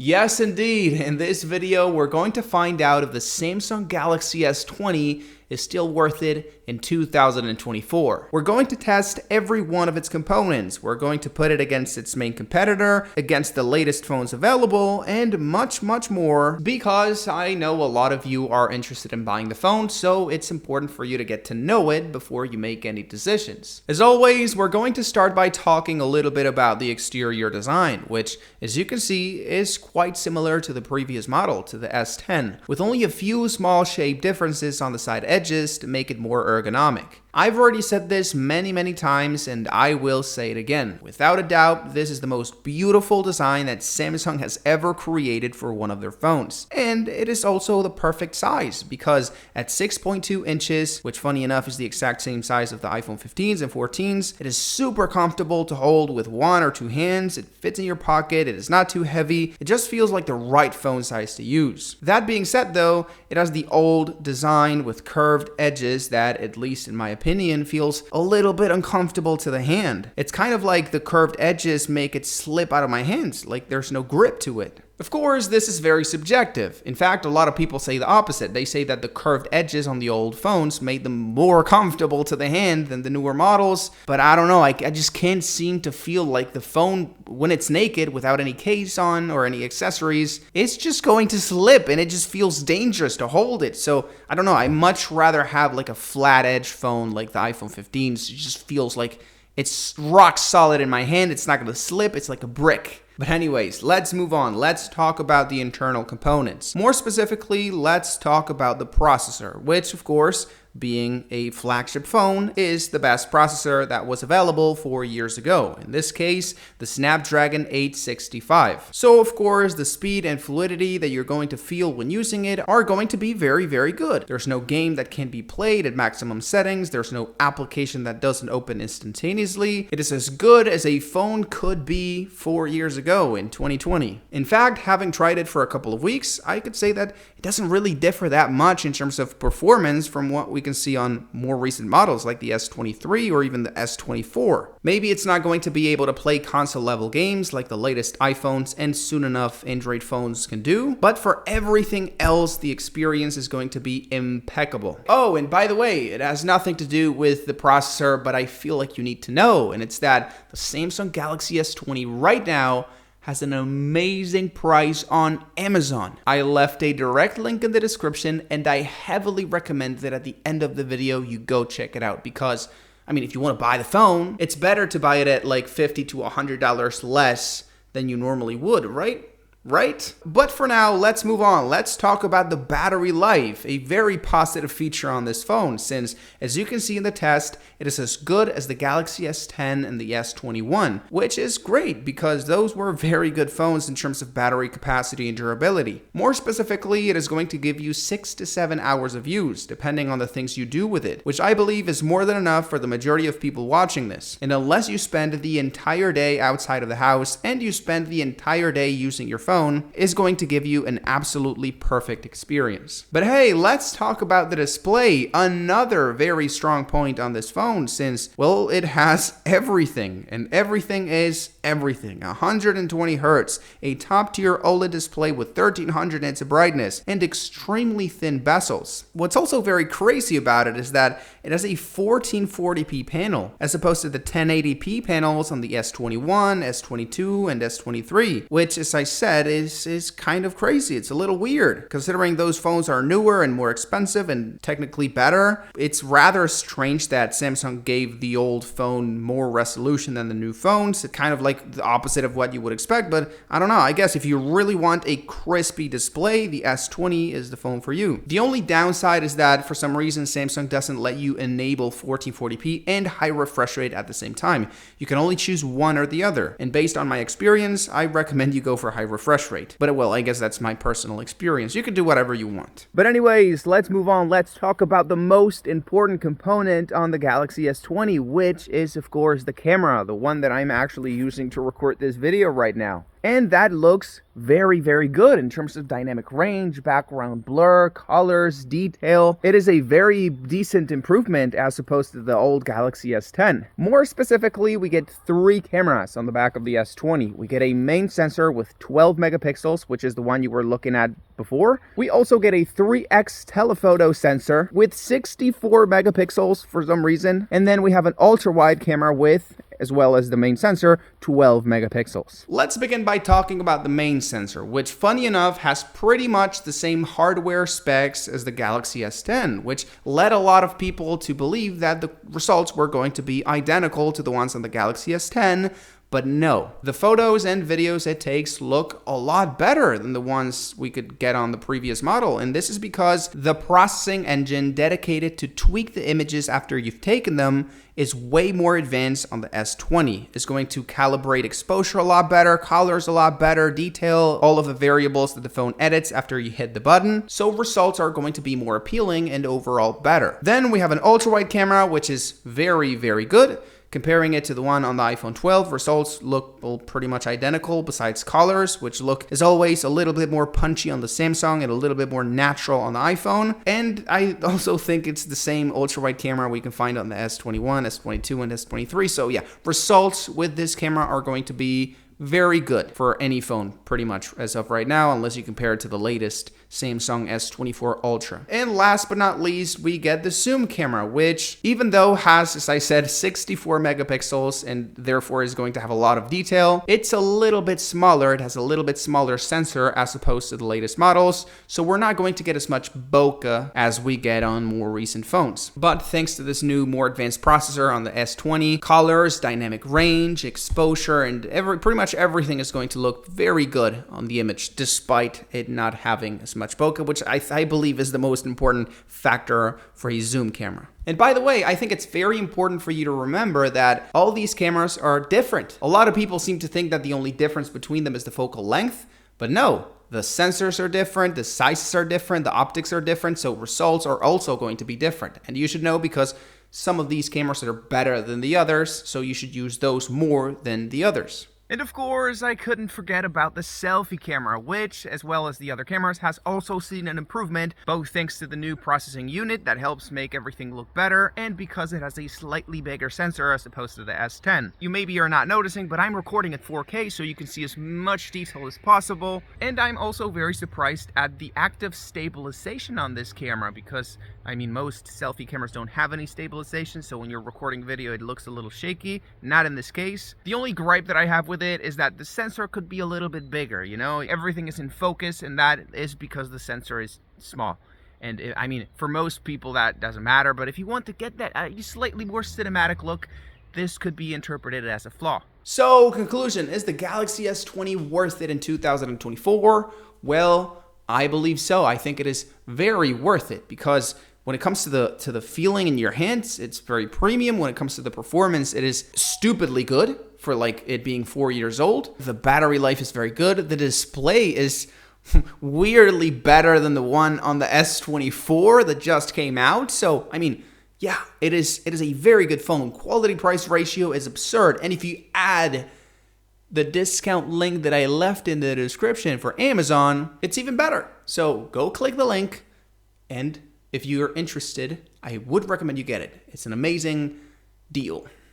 Yes, indeed. In this video, we're going to find out if the Samsung Galaxy S20 is still worth it in 2024. We're going to test every one of its components. We're going to put it against its main competitor, against the latest phones available, and much, much more, because I know a lot of you are interested in buying the phone, so it's important for you to get to know it before you make any decisions. As always, we're going to start by talking a little bit about the exterior design, which, as you can see, is quite similar to the previous model, to the S10, with only a few small shape differences on the side edges to make it more ergonomic. I've already said this many times, and I will say it again. Without a doubt, this is the most beautiful design that Samsung has ever created for one of their phones. And it is also the perfect size, because at 6.2 inches, which funny enough is the exact same size of the iPhone 15s and 14s, it is super comfortable to hold with one or two hands. It fits in your pocket, it is not too heavy, it just feels like the right phone size to use. That being said though, it has the old design with curved edges that, at least in my opinion, feels a little bit uncomfortable to the hand. It's kind of like the curved edges make it slip out of my hands, like there's no grip to it. Of course, this is very subjective. In fact, a lot of people say the opposite. They say that the curved edges on the old phones made them more comfortable to the hand than the newer models. But I don't know, I just can't seem to feel like the phone, when it's naked, without any case on or any accessories, it's just going to slip and it just feels dangerous to hold it. So I don't know, I much rather have like a flat edge phone like the iPhone 15s. It just feels like it's rock solid in my hand. It's not going to slip. It's like a brick. But anyways, let's move on. Let's talk about the internal components. More specifically, let's talk about the processor, which of course, being a flagship phone, is the best processor that was available 4 years ago. In this case, the Snapdragon 865. So of course, the speed and fluidity that you're going to feel when using it are going to be very good. There's no game that can be played at maximum settings. There's no application that doesn't open instantaneously. It is as good as a phone could be 4 years ago in 2020. In fact, having tried it for a couple of weeks, I could say that it doesn't really differ that much in terms of performance from what we can see on more recent models like the S23 or even the S24. Maybe it's not going to be able to play console level games like the latest iPhones and soon enough Android phones can do, but for everything else, the experience is going to be impeccable. Oh, and by the way, it has nothing to do with the processor, but I feel like you need to know, and it's that the Samsung Galaxy S20 right now has an amazing price on Amazon. I left a direct link in the description, and I heavily recommend that at the end of the video you go check it out, because I mean, if you want to buy the phone, it's better to buy it at like $50 to $100 less than you normally would, right? But for now, let's move on. Let's talk about the battery life, a very positive feature on this phone, since as you can see in the test, it is as good as the Galaxy S10 and the S21, which is great because those were very good phones in terms of battery capacity and durability. More specifically, it is going to give you 6 to 7 hours of use, depending on the things you do with it, which I believe is more than enough for the majority of people watching this. And unless you spend the entire day outside of the house and you spend the entire day using your phone, is going to give you an absolutely perfect experience. But hey, let's talk about the display, another very strong point on this phone, since, well, it has everything, and everything is everything. 120 Hz, a top-tier OLED display with 1300 nits of brightness, and extremely thin bezels. What's also very crazy about it is that it has a 1440p panel, as opposed to the 1080p panels on the S21, S22, and S23, which, as I said, is kind of crazy. It's a little weird, considering those phones are newer and more expensive and technically better. It's rather strange that Samsung gave the old phone more resolution than the new phones. It's kind of like the opposite of what you would expect, but I don't know. I guess if you really want a crispy display, the S20 is the phone for you. The only downside is that for some reason Samsung doesn't let you enable 1440p and high refresh rate at the same time. You can only choose one or the other, and based on my experience, I recommend you go for high refresh rate. But well, I guess that's my personal experience. You can do whatever you want. But anyways, let's move on. Let's talk about the most important component on the Galaxy S20, which is of course the camera, the one that I'm actually using to record this video right now. And that looks very, very good in terms of dynamic range, background blur, colors, detail. It is a very decent improvement as opposed to the old Galaxy S10. More specifically, we get 3 cameras on the back of the S20. We get a main sensor with 12 megapixels, which is the one you were looking at before. We also get a 3x telephoto sensor with 64 megapixels for some reason. And then we have an ultra-wide camera with, as well as the main sensor, 12 megapixels. Let's begin by talking about the main sensor, which funny enough has pretty much the same hardware specs as the Galaxy S10, which led a lot of people to believe that the results were going to be identical to the ones on the Galaxy S10. But no, the photos and videos it takes look a lot better than the ones we could get on the previous model. And this is because the processing engine dedicated to tweak the images after you've taken them is way more advanced on the S20. It's going to calibrate exposure a lot better, colors a lot better, detail, all of the variables that the phone edits after you hit the button. So results are going to be more appealing and overall better. Then we have an ultra-wide camera, which is very, very good. Comparing it to the one on the iPhone 12, results look pretty much identical besides colors, which look, as always, a little bit more punchy on the Samsung and a little bit more natural on the iPhone. And I also think it's the same ultra-wide camera we can find on the S21, S22, and S23. So yeah, results with this camera are going to be very good for any phone, pretty much as of right now, unless you compare it to the latest Samsung S24 Ultra. And last but not least, we get the zoom camera, which even though has, as I said, 64 megapixels and therefore is going to have a lot of detail, it's a little bit smaller. It has a little bit smaller sensor as opposed to the latest models, so we're not going to get as much bokeh as we get on more recent phones. But thanks to this new, more advanced processor on the S20, colors, dynamic range, exposure, and pretty much everything is going to look very good on the image, despite it not having as much bokeh, which I believe is the most important factor for a zoom camera. And by the way, I think it's very important for you to remember that all these cameras are different. A lot of people seem to think that the only difference between them is the focal length, but no. The sensors are different, the sizes are different, the optics are different, so results are also going to be different. And you should know because some of these cameras are better than the others, so you should use those more than the others. And of course, I couldn't forget about the selfie camera, which, as well as the other cameras, has also seen an improvement, both thanks to the new processing unit that helps make everything look better, and because it has a slightly bigger sensor as opposed to the S10. You maybe are not noticing, but I'm recording at 4K so you can see as much detail as possible, and I'm also very surprised at the active stabilization on this camera, because, I mean, most selfie cameras don't have any stabilization, so when you're recording video it looks a little shaky. Not in this case. The only gripe that I have with it is that the sensor could be a little bit bigger, you know? Everything is in focus, and that is because the sensor is small. And I mean, for most people that doesn't matter, but if you want to get that slightly more cinematic look, this could be interpreted as a flaw. So, conclusion, is the Galaxy S20 worth it in 2024? Well, I believe so. I think it is very worth it because when it comes to the feeling in your hands, it's very premium. When it comes to the performance, it is stupidly good for like it being 4 years old. The battery life is very good. The display is weirdly better than the one on the S24 that just came out. So, I mean, yeah, it is a very good phone. Quality price ratio is absurd. And if you add the discount link that I left in the description for Amazon, it's even better. So go click the link, and if you're interested, I would recommend you get it. It's an amazing deal.